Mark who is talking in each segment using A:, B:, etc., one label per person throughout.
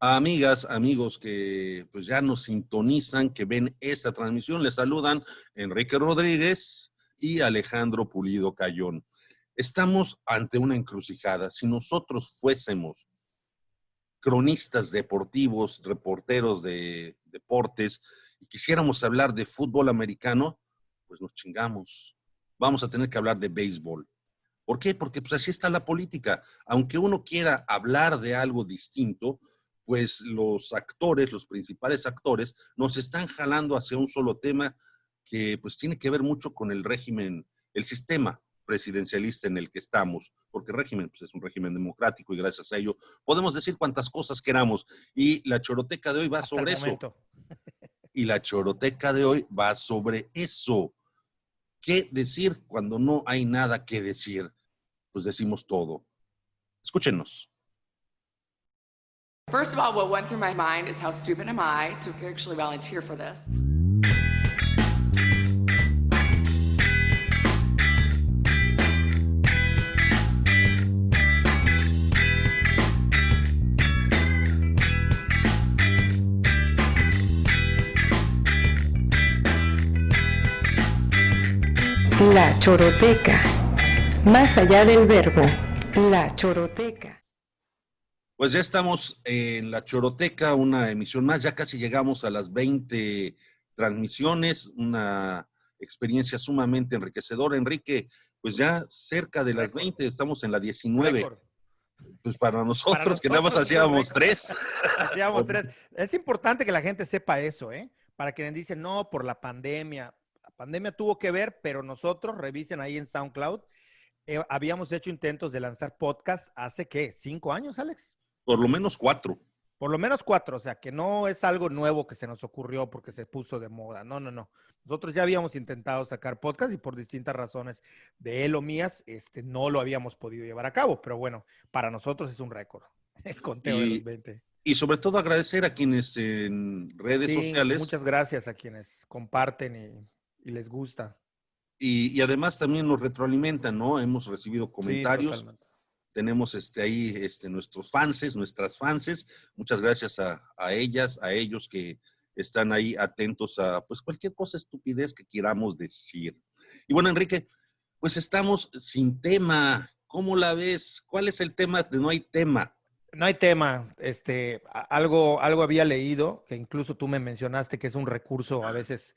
A: Amigas, amigos que pues ya nos sintonizan, que ven esta transmisión, les saludan Enrique Rodríguez y Alejandro Pulido Cayón. Estamos ante una encrucijada. Si nosotros fuésemos cronistas deportivos, reporteros de deportes, y quisiéramos hablar de fútbol americano, pues nos chingamos. Vamos a tener que hablar de béisbol. ¿Por qué? Porque pues así está la política. Aunque uno quiera hablar de algo distinto, pues los actores, los principales actores, nos están jalando hacia un solo tema que pues tiene que ver mucho con el régimen, el sistema presidencialista en el que estamos, porque el régimen pues, es un régimen democrático y gracias a ello podemos decir cuantas cosas queramos. Y la choroteca de hoy va
B: Hasta
A: sobre
B: el
A: eso.
B: momento.
A: Y la choroteca de hoy va sobre eso. ¿Qué decir cuando no hay nada que decir? Pues decimos todo. Escúchenos.
C: First of all, what went through my mind is how stupid am I to actually volunteer for this?
D: La choroteca. Más allá del verbo, la choroteca.
A: Pues ya estamos en la choroteca, una emisión más, ya casi llegamos a las 20 transmisiones, una experiencia sumamente enriquecedora. Enrique, pues ya cerca de las 20, estamos en la 19.
B: Récord.
A: Pues para nosotros que nada más hacíamos 3.
B: Hacíamos 3. Es importante que la gente sepa eso, ¿eh? Para quienes dicen, no, por la pandemia. La pandemia tuvo que ver, pero nosotros, revisen ahí en SoundCloud, habíamos hecho intentos de lanzar podcast hace, ¿qué? ¿5 años, Alex?
A: Por lo menos 4.
B: Por lo menos 4, o sea, que no es algo nuevo que se nos ocurrió porque se puso de moda. No. Nosotros ya habíamos intentado sacar podcast y por distintas razones de él o mías, no lo habíamos podido llevar a cabo. Pero bueno, para nosotros es un récord, el conteo de los 20.
A: Y sobre todo agradecer a quienes en redes sociales.
B: Muchas gracias a quienes comparten y les gusta.
A: Y además también nos retroalimentan, ¿no? Hemos recibido comentarios.
B: Sí,
A: tenemos ahí nuestros fanses, nuestras fanses. Muchas gracias a ellas, a ellos que están ahí atentos a pues cualquier cosa estupidez que queramos decir. Y bueno, Enrique, pues estamos sin tema. ¿Cómo la ves? ¿Cuál es el tema de no hay tema?
B: No hay tema. Algo había leído, que incluso tú me mencionaste que es un recurso a veces.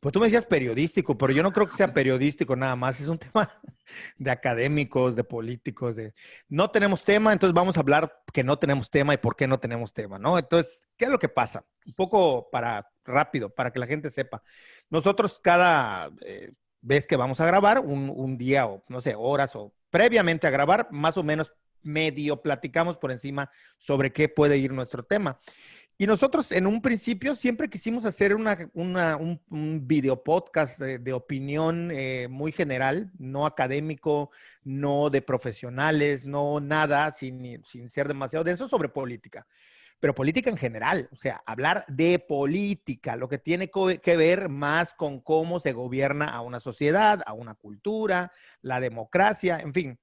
B: Pues tú me decías periodístico, pero yo no creo que sea periodístico nada más. Es un tema de académicos, de políticos, no tenemos tema, entonces vamos a hablar que no tenemos tema y por qué no tenemos tema, ¿no? Entonces, ¿qué es lo que pasa? Un poco rápido, para que la gente sepa. Nosotros cada vez que vamos a grabar, un día o no sé, horas o previamente a grabar, más o menos medio platicamos por encima sobre qué puede ir nuestro tema. Y nosotros en un principio siempre quisimos hacer un video podcast de opinión muy general, no académico, no de profesionales, no nada, sin ser demasiado denso sobre política. Pero política en general, o sea, hablar de política, lo que tiene que ver más con cómo se gobierna a una sociedad, a una cultura, la democracia, en fin.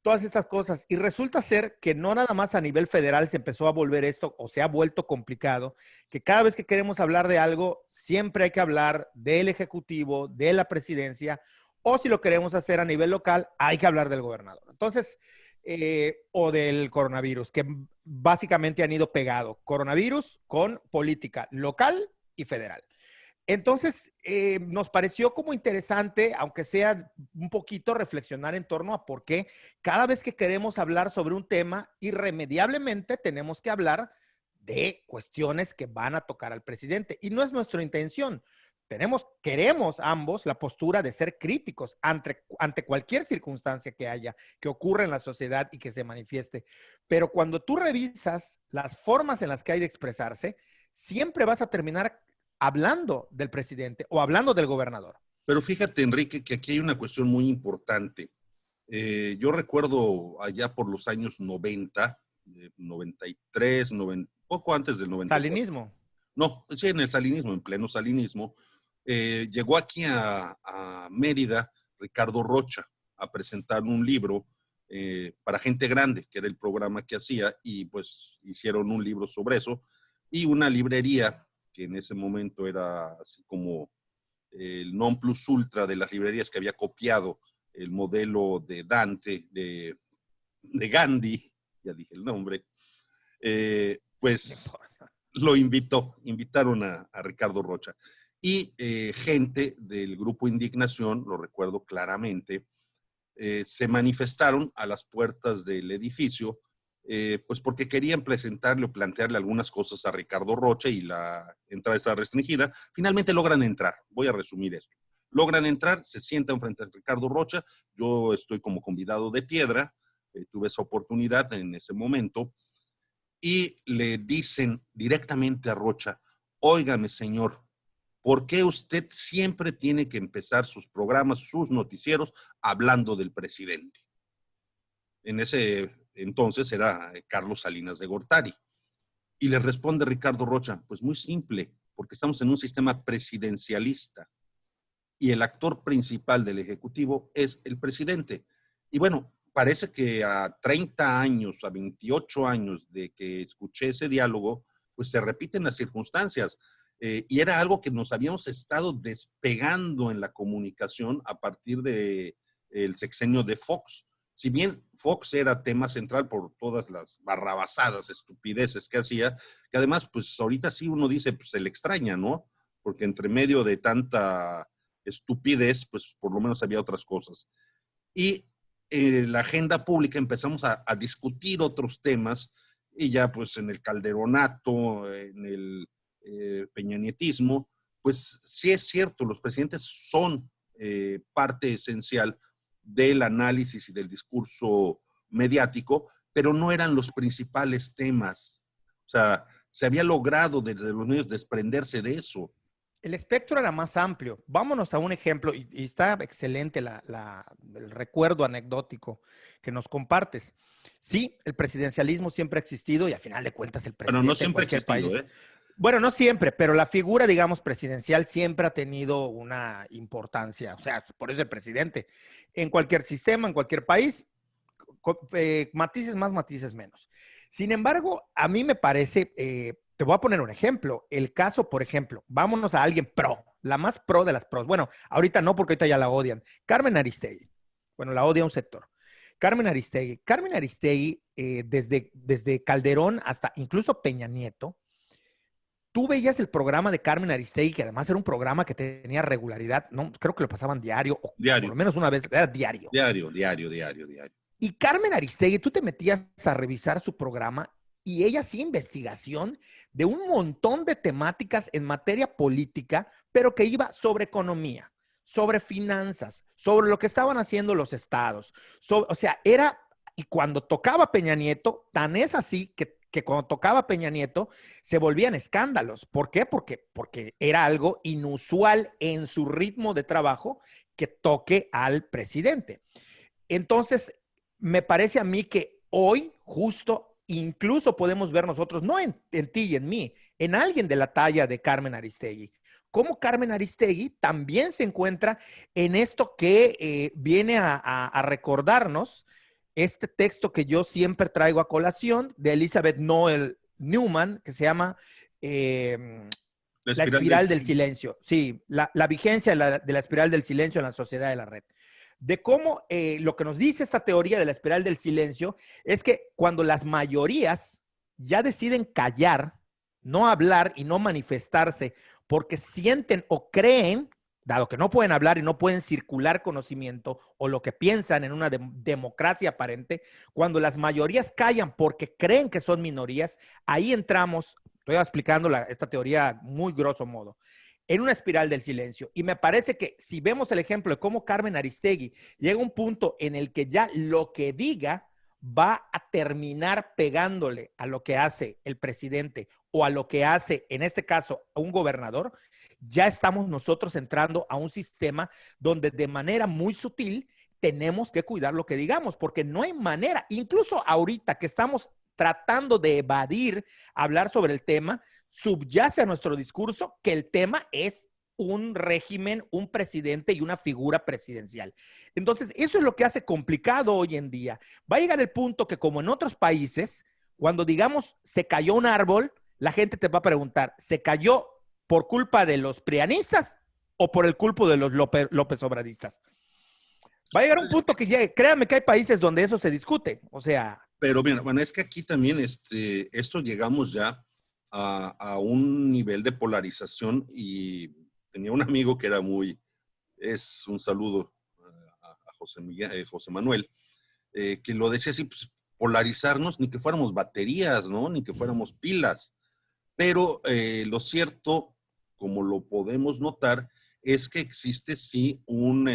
B: Todas estas cosas. Y resulta ser que no nada más a nivel federal se empezó a volver esto o se ha vuelto complicado, que cada vez que queremos hablar de algo, siempre hay que hablar del Ejecutivo, de la presidencia, o si lo queremos hacer a nivel local, hay que hablar del gobernador. Entonces, o del coronavirus, que básicamente han ido pegado. Coronavirus con política local y federal. Entonces, nos pareció como interesante, aunque sea un poquito, reflexionar en torno a por qué cada vez que queremos hablar sobre un tema, irremediablemente tenemos que hablar de cuestiones que van a tocar al presidente. Y no es nuestra intención. Queremos ambos la postura de ser críticos ante cualquier circunstancia que haya, que ocurra en la sociedad y que se manifieste. Pero cuando tú revisas las formas en las que hay de expresarse, siempre vas a terminar hablando del presidente o hablando del gobernador.
A: Pero fíjate, Enrique, que aquí hay una cuestión muy importante. Yo recuerdo allá por los años 90, 93, poco antes del 94.
B: ¿Salinismo?
A: No, sí, en el salinismo, en pleno salinismo. Llegó aquí a Mérida Ricardo Rocha a presentar un libro para gente grande, que era el programa que hacía, y pues hicieron un libro sobre eso, y una librería que en ese momento era así como el non plus ultra de las librerías, que había copiado el modelo de Dante, de Gandhi, ya dije el nombre, pues lo invitaron a Ricardo Rocha. Y gente del grupo Indignación, lo recuerdo claramente, se manifestaron a las puertas del edificio, pues porque querían presentarle o plantearle algunas cosas a Ricardo Rocha, y la entrada está restringida. Finalmente logran entrar, voy a resumir esto. Logran entrar, se sientan frente a Ricardo Rocha, yo estoy como convidado de piedra, tuve esa oportunidad en ese momento, y le dicen directamente a Rocha: óigame, señor, ¿por qué usted siempre tiene que empezar sus programas, sus noticieros, hablando del presidente? En ese entonces era Carlos Salinas de Gortari. Y le responde Ricardo Rocha: pues muy simple, porque estamos en un sistema presidencialista y el actor principal del Ejecutivo es el presidente. Y bueno, parece que a 30 años, a 28 años de que escuché ese diálogo, pues se repiten las circunstancias. Y era algo que nos habíamos estado despegando en la comunicación a partir del sexenio de Fox. Si bien Fox era tema central por todas las barrabasadas, estupideces que hacía, que además, pues ahorita sí uno dice, pues se le extraña, ¿no? Porque entre medio de tanta estupidez, pues por lo menos había otras cosas. Y la agenda pública empezamos a discutir otros temas, y ya pues en el calderonato, en el peñanietismo, pues sí es cierto, los presidentes son parte esencial del análisis y del discurso mediático, pero no eran los principales temas. O sea, se había logrado desde los medios desprenderse de eso.
B: El espectro era más amplio. Vámonos a un ejemplo, y está excelente el recuerdo anecdótico que nos compartes. Sí, el presidencialismo siempre ha existido, y al final de cuentas el presidente
A: Bueno, no siempre
B: de cualquier
A: ha existido,
B: país, bueno, no siempre, pero la figura, digamos, presidencial siempre ha tenido una importancia. O sea, por eso el presidente. En cualquier sistema, en cualquier país, matices más, matices menos. Sin embargo, a mí me parece, te voy a poner un ejemplo. El caso, por ejemplo, vámonos a alguien pro, la más pro de las pros. Bueno, ahorita no, porque ahorita ya la odian. Carmen Aristegui. Bueno, la odia un sector. Carmen Aristegui. Carmen Aristegui, desde Calderón hasta incluso Peña Nieto, tú veías el programa de Carmen Aristegui, que además era un programa que tenía regularidad, no, creo que lo pasaban diario, o por lo menos una vez, era diario.
A: Diario.
B: Y Carmen Aristegui, tú te metías a revisar su programa y ella hacía investigación de un montón de temáticas en materia política, pero que iba sobre economía, sobre finanzas, sobre lo que estaban haciendo los estados. O sea, era, y cuando tocaba Peña Nieto, tan es así que cuando tocaba Peña Nieto se volvían escándalos. ¿Por qué? Porque era algo inusual en su ritmo de trabajo que toque al presidente. Entonces, me parece a mí que hoy, justo, incluso podemos ver nosotros, no en ti y en mí, en alguien de la talla de Carmen Aristegui, cómo Carmen Aristegui también se encuentra en esto que viene a recordarnos este texto que yo siempre traigo a colación de Elizabeth Noel Newman, que se llama La espiral del silencio. Sí, la vigencia de la espiral del silencio en la sociedad de la red. De cómo lo que nos dice esta teoría de la espiral del silencio es que cuando las mayorías ya deciden callar, no hablar y no manifestarse porque sienten o creen, dado que no pueden hablar y no pueden circular conocimiento o lo que piensan en una democracia aparente, cuando las mayorías callan porque creen que son minorías, ahí entramos, estoy explicando esta teoría muy grosso modo, en una espiral del silencio. Y me parece que si vemos el ejemplo de cómo Carmen Aristegui llega a un punto en el que ya lo que diga va a terminar pegándole a lo que hace el presidente o a lo que hace, en este caso, a un gobernador, ya estamos nosotros entrando a un sistema donde de manera muy sutil tenemos que cuidar lo que digamos, porque no hay manera, incluso ahorita que estamos tratando de evadir hablar sobre el tema, subyace a nuestro discurso que el tema es un régimen, un presidente y una figura presidencial. Entonces, eso es lo que hace complicado hoy en día. Va a llegar el punto que, como en otros países, cuando digamos se cayó un árbol, la gente te va a preguntar, ¿se cayó por culpa de los prianistas o por el culpa de los López Obradistas? Va a llegar un punto que llegue. Créanme que hay países donde eso se discute. O sea.
A: Pero mira, bueno, es que aquí también esto llegamos ya a un nivel de polarización y tenía un amigo que era es un saludo a José Manuel, que lo decía así, pues, polarizarnos, ni que fuéramos baterías, ¿no? Ni que fuéramos pilas. Pero lo cierto, como lo podemos notar, es que existe sí un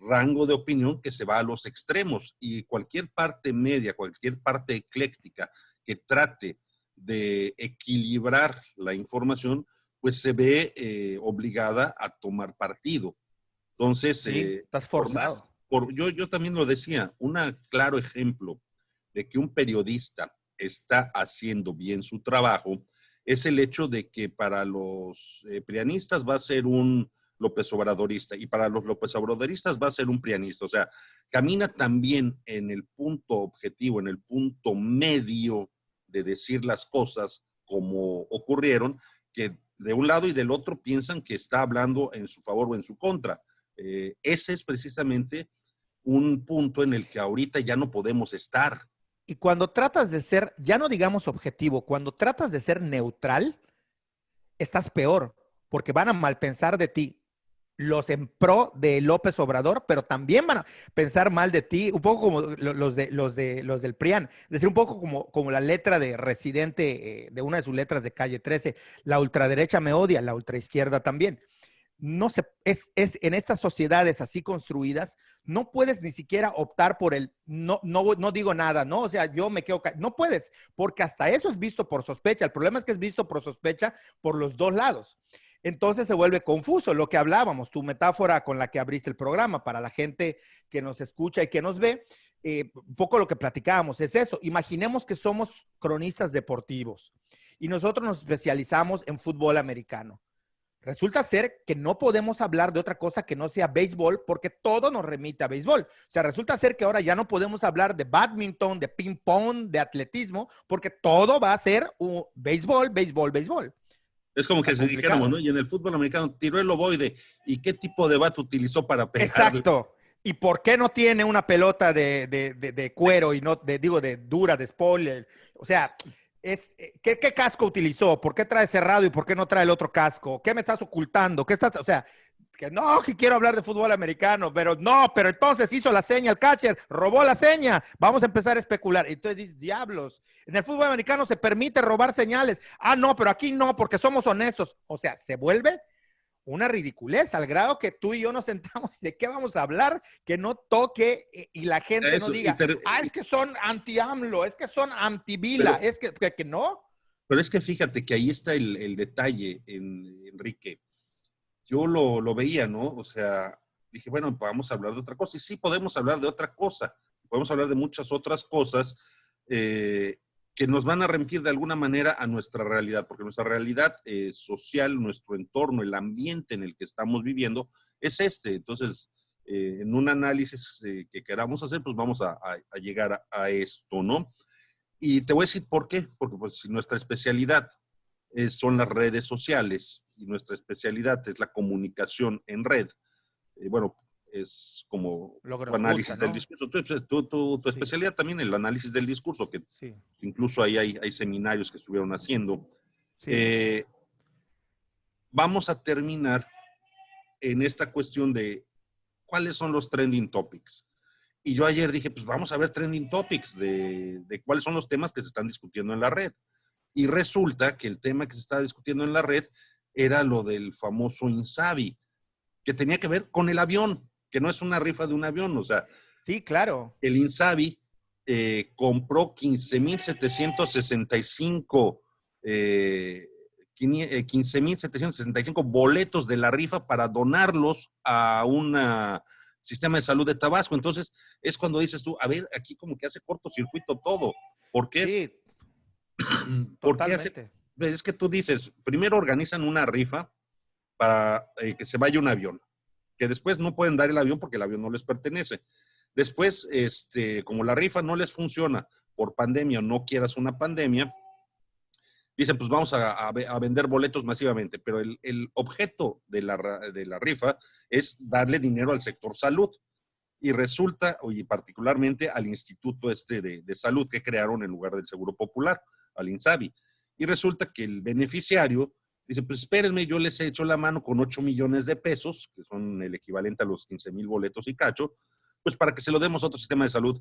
A: rango de opinión que se va a los extremos y cualquier parte media, cualquier parte ecléctica que trate de equilibrar la información, pues se ve obligada a tomar partido. Entonces,
B: sí, estás forzado.
A: Yo también lo decía, un claro ejemplo de que un periodista está haciendo bien su trabajo es el hecho de que para los prianistas va a ser un López Obradorista y para los López Obradoristas va a ser un prianista. O sea, camina también en el punto objetivo, en el punto medio de decir las cosas como ocurrieron, que de un lado y del otro piensan que está hablando en su favor o en su contra. Ese es precisamente un punto en el que ahorita ya no podemos estar.
B: Y cuando tratas de ser, ya no digamos objetivo, cuando tratas de ser neutral, estás peor, porque van a malpensar de ti los en pro de López Obrador, pero también van a pensar mal de ti, un poco como los del PRIAN, es decir, un poco como la letra de Residente, de una de sus letras de Calle 13, la ultraderecha me odia, la ultraizquierda también. No se, en estas sociedades así construidas, no puedes ni siquiera optar por no digo nada, ¿no? O sea, yo me quedo, no puedes, porque hasta eso es visto por sospecha. El problema es que es visto por sospecha por los dos lados. Entonces se vuelve confuso lo que hablábamos, tu metáfora con la que abriste el programa, para la gente que nos escucha y que nos ve, un poco lo que platicábamos es eso. Imaginemos que somos cronistas deportivos y nosotros nos especializamos en fútbol americano. Resulta ser que no podemos hablar de otra cosa que no sea béisbol porque todo nos remite a béisbol. O sea, resulta ser que ahora ya no podemos hablar de badminton, de ping pong, de atletismo, porque todo va a ser béisbol, béisbol, béisbol.
A: Es como que si dijéramos, ¿no? Y en el fútbol americano tiró el ovoide. ¿Y qué tipo de bat utilizó para pegarle?
B: Exacto. ¿Y por qué no tiene una pelota de cuero y no, de dura, de spoiler? O sea, ¿qué casco utilizó? ¿Por qué trae cerrado y por qué no trae el otro casco? ¿Qué me estás ocultando? O sea, que quiero hablar de fútbol americano, pero entonces hizo la seña el catcher, robó la seña, vamos a empezar a especular. Entonces dices, diablos, en el fútbol americano se permite robar señales. Ah, no, pero aquí no, porque somos honestos. O sea, se vuelve una ridiculez al grado que tú y yo nos sentamos, ¿de qué vamos a hablar? Que no toque y la gente eso, no diga, es que son anti-AMLO, es que son anti-Vila, es que no.
A: Pero es que fíjate que ahí está el detalle, Enrique. Yo lo veía, ¿no? O sea, dije, bueno, vamos a hablar de otra cosa. Y sí, podemos hablar de otra cosa. Podemos hablar de muchas otras cosas que nos van a remitir de alguna manera a nuestra realidad, porque nuestra realidad social, nuestro entorno, el ambiente en el que estamos viviendo es este. Entonces, en un análisis que queramos hacer, pues vamos a llegar a esto, ¿no? Y te voy a decir por qué. Porque pues, si nuestra especialidad son las redes sociales y nuestra especialidad es la comunicación en red, bueno, es como tu análisis del discurso. Tu especialidad también, el análisis del discurso, que incluso ahí hay seminarios que estuvieron haciendo. Sí. Vamos a terminar en esta cuestión de cuáles son los trending topics. Y yo ayer dije, pues vamos a ver trending topics de cuáles son los temas que se están discutiendo en la red. Y resulta que el tema que se estaba discutiendo en la red era lo del famoso INSABI, que tenía que ver con el avión, que no es una rifa de un avión, o sea.
B: Sí, claro.
A: El INSABI compró 15,765 boletos de la rifa para donarlos a un sistema de salud de Tabasco. Entonces, es cuando dices tú, a ver, aquí como que hace cortocircuito todo. ¿Por qué?
B: Sí,
A: porque es que tú dices, primero organizan una rifa para que se vaya un avión, que después no pueden dar el avión porque el avión no les pertenece. Después, como la rifa no les funciona por pandemia o no quieras una pandemia, dicen, pues vamos a vender boletos masivamente, pero el objeto de la rifa es darle dinero al sector salud. Y resulta, y particularmente al Instituto de Salud que crearon en lugar del Seguro Popular, al INSABI. Y resulta que el beneficiario dice, pues espérenme, yo les he hecho la mano con 8 millones de pesos, que son el equivalente a los 15,000 boletos y cacho, pues para que se lo demos a otro sistema de salud.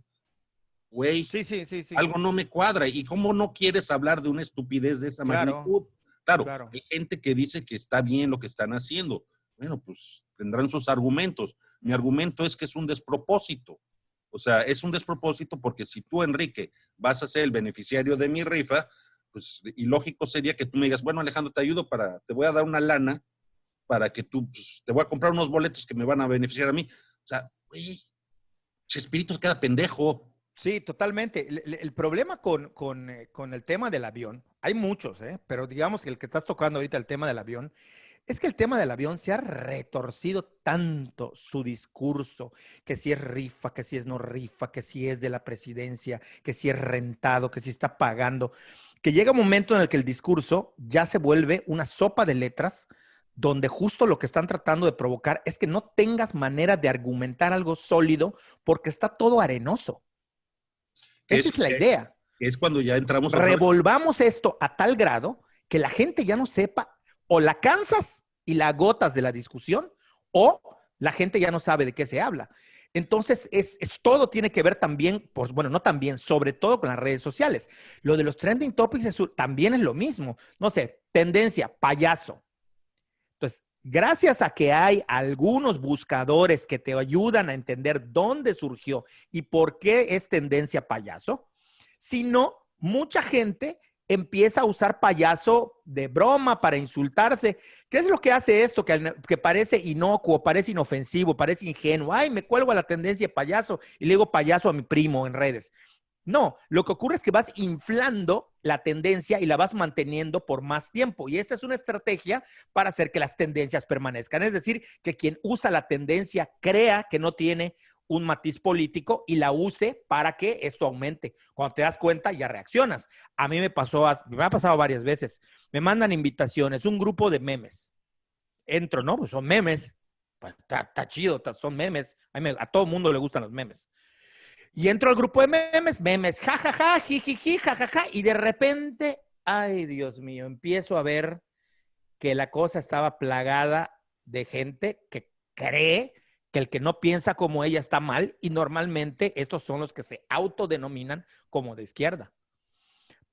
A: Güey,
B: Sí.
A: algo no me cuadra. ¿Y cómo no quieres hablar de una estupidez de esa magnitud? Claro, hay gente que dice que está bien lo que están haciendo. Bueno, pues tendrán sus argumentos. Mi argumento es que es un despropósito. O sea, es un despropósito porque si tú, Enrique, vas a ser el beneficiario de mi rifa, pues ilógico sería que tú me digas, bueno, Alejandro, te voy a dar una lana para que tú, pues, te voy a comprar unos boletos que me van a beneficiar a mí. O sea, güey, Chespirito queda pendejo.
B: Sí, totalmente. El problema con el tema del avión, hay muchos, pero digamos que el que estás tocando ahorita, el tema del avión, es que el tema del avión se ha retorcido tanto su discurso, que si es rifa, que si es no rifa, que si es de la presidencia, que si es rentado, que si está pagando, que llega un momento en el que el discurso ya se vuelve una sopa de letras, donde justo lo que están tratando de provocar es que no tengas manera de argumentar algo sólido porque está todo arenoso. Esa es la idea.
A: Es cuando ya entramos.
B: Revolvamos esto a tal grado que la gente ya no sepa, o la cansas y la agotas de la discusión, o la gente ya no sabe de qué se habla. Entonces, todo tiene que ver también, pues, bueno, no también, sobre todo con las redes sociales. Lo de los trending topics también es lo mismo. No sé, tendencia, payaso. Entonces, gracias a que hay algunos buscadores que te ayudan a entender dónde surgió y por qué es tendencia payaso, si no, mucha gente empieza a usar payaso de broma para insultarse. ¿Qué es lo que hace esto? Que parece inocuo, parece inofensivo, parece ingenuo. Ay, me cuelgo a la tendencia payaso y le digo payaso a mi primo en redes. No, lo que ocurre es que vas inflando la tendencia y la vas manteniendo por más tiempo. Y esta es una estrategia para hacer que las tendencias permanezcan. Es decir, que quien usa la tendencia crea que no tiene un matiz político y la use para que esto aumente. Cuando te das cuenta, ya reaccionas. A mí me ha pasado varias veces. Me mandan invitaciones, un grupo de memes. Entro, ¿no? Pues son memes. Está chido, son memes. A todo mundo le gustan los memes. Y entro al grupo de memes, jajaja, jijiji, jajaja, y de repente, ay, Dios mío, empiezo a ver que la cosa estaba plagada de gente que cree que el que no piensa como ella está mal, y normalmente estos son los que se autodenominan como de izquierda.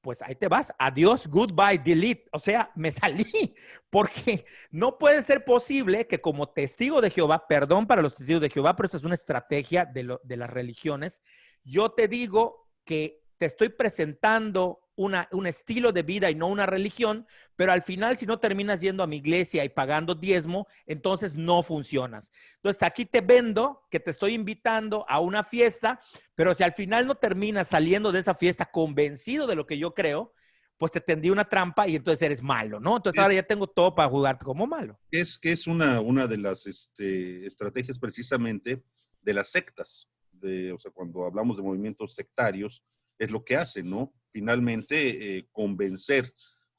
B: Pues ahí te vas, adiós, goodbye, delete. O sea, me salí, porque no puede ser posible que como testigo de Jehová, perdón para los testigos de Jehová, pero esa es una estrategia de las religiones, yo te digo que te estoy presentando un estilo de vida y no una religión, pero al final si no terminas yendo a mi iglesia y pagando diezmo, entonces no funcionas. Entonces aquí te vendo que te estoy invitando a una fiesta, pero si al final no terminas saliendo de esa fiesta convencido de lo que yo creo, pues te tendí una trampa y entonces eres malo, ¿no? Entonces ahora ya tengo todo para jugarte como malo.
A: Es una de las estrategias precisamente de las sectas. O sea, cuando hablamos de movimientos sectarios, es lo que hacen, ¿no? Finalmente, convencer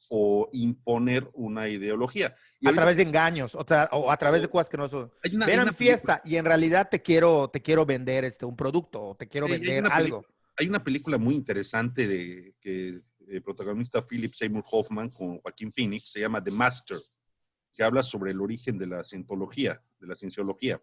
A: o imponer una ideología. Y
B: a través de engaños, o a través de cosas que no son. Ven a mi fiesta y en realidad te quiero vender un producto, o te quiero vender algo.
A: Hay una película muy interesante que protagonista Philip Seymour Hoffman con Joaquín Phoenix, se llama The Master, que habla sobre el origen de la cientología, de la cienciología.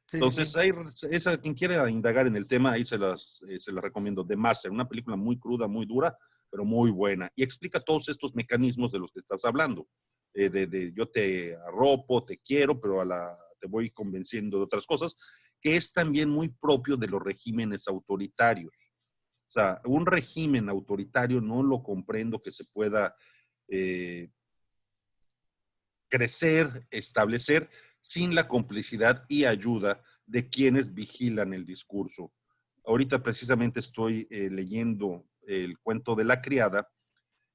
A: Sí, entonces, sí. Quien quiera indagar en el tema, ahí se las recomiendo. The Master, una película muy cruda, muy dura, pero muy buena. Y explica todos estos mecanismos de los que estás hablando. Yo te arropo, te quiero, pero te voy convenciendo de otras cosas, que es también muy propio de los regímenes autoritarios. O sea, un régimen autoritario no lo comprendo que se pueda crecer, establecer, sin la complicidad y ayuda de quienes vigilan el discurso. Ahorita precisamente estoy leyendo el cuento de la criada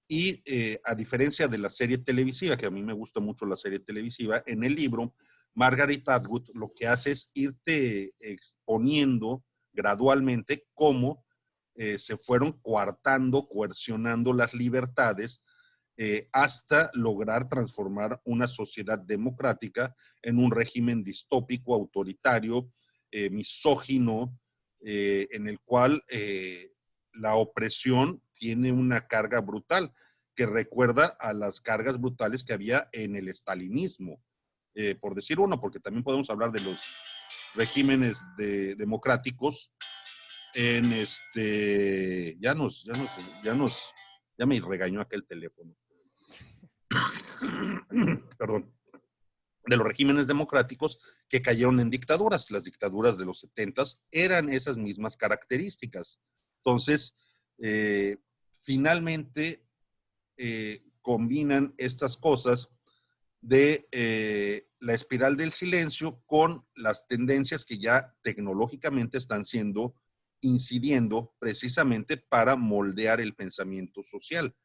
A: Y a diferencia de la serie televisiva, que a mí me gusta mucho la serie televisiva, en el libro, Margaret Atwood lo que hace es irte exponiendo gradualmente cómo se fueron coartando, coercionando las libertades hasta lograr transformar una sociedad democrática en un régimen distópico, autoritario, misógino, en el cual la opresión tiene una carga brutal que recuerda a las cargas brutales que había en el estalinismo, por decir uno, porque también podemos hablar de los regímenes democráticos en ya me regañó aquel teléfono. Perdón. De los regímenes democráticos que cayeron en dictaduras. Las dictaduras de los 70s eran esas mismas características. Entonces, finalmente combinan estas cosas de la espiral del silencio con las tendencias que ya tecnológicamente están incidiendo precisamente para moldear el pensamiento social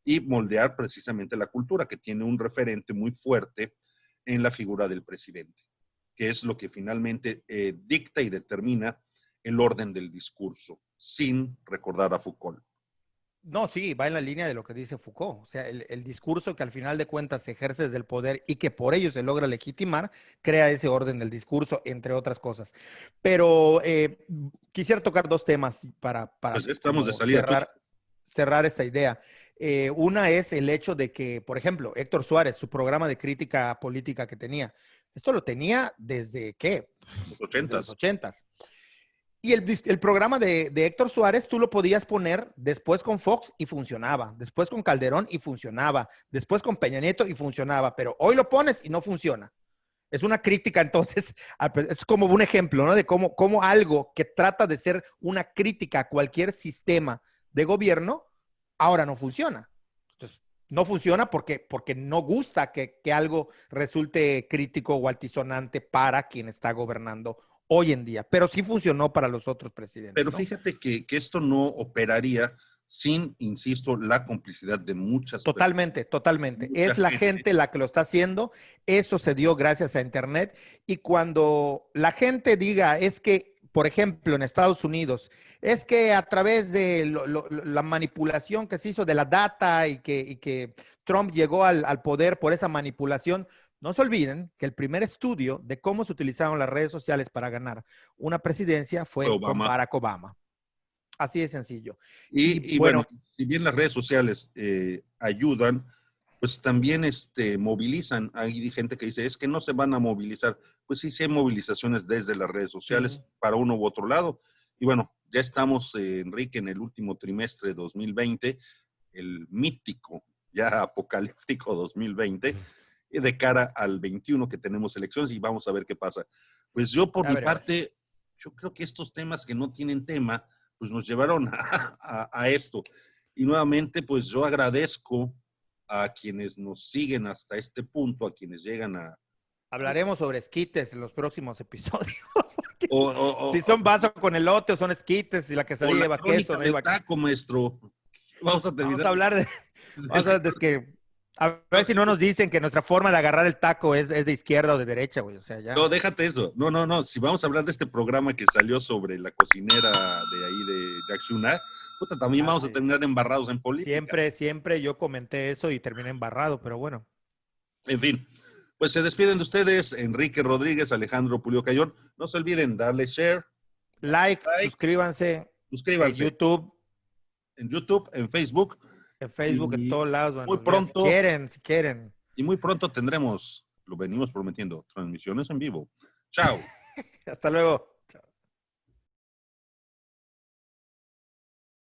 A: y moldear precisamente la cultura, que tiene un referente muy fuerte en la figura del presidente, que es lo que finalmente dicta y determina el orden del discurso, sin recordar a Foucault.
B: No, sí, va en la línea de lo que dice Foucault. O sea, el discurso que al final de cuentas se ejerce desde el poder y que por ello se logra legitimar, crea ese orden del discurso, entre otras cosas. Pero quisiera tocar dos temas para
A: pues estamos de salida,
B: cerrar esta idea. Una es el hecho de que, por ejemplo, Héctor Suárez, su programa de crítica política que tenía, esto lo tenía desde, ¿qué?
A: Los
B: 80s. Y el programa de Héctor Suárez, tú lo podías poner después con Fox y funcionaba, después con Calderón y funcionaba, después con Peña Nieto y funcionaba, pero hoy lo pones y no funciona. Es una crítica, entonces, es como un ejemplo, ¿no? De cómo algo que trata de ser una crítica a cualquier sistema de gobierno, ahora no funciona. Entonces, no funciona porque no gusta que algo resulte crítico o altisonante para quien está gobernando hoy en día, pero sí funcionó para los otros presidentes.
A: Pero
B: ¿no?
A: fíjate que esto no operaría sin, insisto, la complicidad de muchas
B: Totalmente. Es la gente la que lo está haciendo. Eso se dio gracias a Internet. Y cuando la gente diga, es que, por ejemplo, en Estados Unidos, es que a través de la manipulación que se hizo de la data y que Trump llegó al poder por esa manipulación, no se olviden que el primer estudio de cómo se utilizaron las redes sociales para ganar una presidencia fue con Barack Obama. Así de sencillo.
A: Y bueno, si bien las redes sociales ayudan, pues también movilizan. Hay gente que dice, es que no se van a movilizar. Pues sí, sí hay movilizaciones desde las redes sociales para uno u otro lado. Y bueno, ya estamos, Enrique, en el último trimestre de 2020, el mítico, ya apocalíptico 2020, de cara al 21 que tenemos elecciones y vamos a ver qué pasa. Pues yo por mi parte, yo creo que estos temas que no tienen tema, pues nos llevaron a esto. Y nuevamente, pues yo agradezco a quienes nos siguen hasta este punto, a quienes llegan a...
B: Hablaremos sobre esquites en los próximos episodios. Si son vaso con elote o son esquites, si la quesadilla lleva queso.
A: No lleva taco, maestro. Vamos a terminar.
B: Vamos a hablar de... A ver si no nos dicen que nuestra forma de agarrar el taco es de izquierda o de derecha, güey. O sea, ya.
A: No, déjate eso. No. Si vamos a hablar de este programa que salió sobre la cocinera de ahí de Jack Shuna, también vamos a terminar embarrados en política.
B: Siempre yo comenté eso y terminé embarrado, pero bueno.
A: En fin, pues se despiden de ustedes Enrique Rodríguez, Alejandro Pulido Cayón. No se olviden darle share,
B: like, suscríbanse. En
A: YouTube, en Facebook.
B: En Facebook, en todos lados. Bueno,
A: muy pronto.
B: Si quieren.
A: Y muy pronto tendremos, lo venimos prometiendo, transmisiones en vivo. Chao.
B: Hasta luego.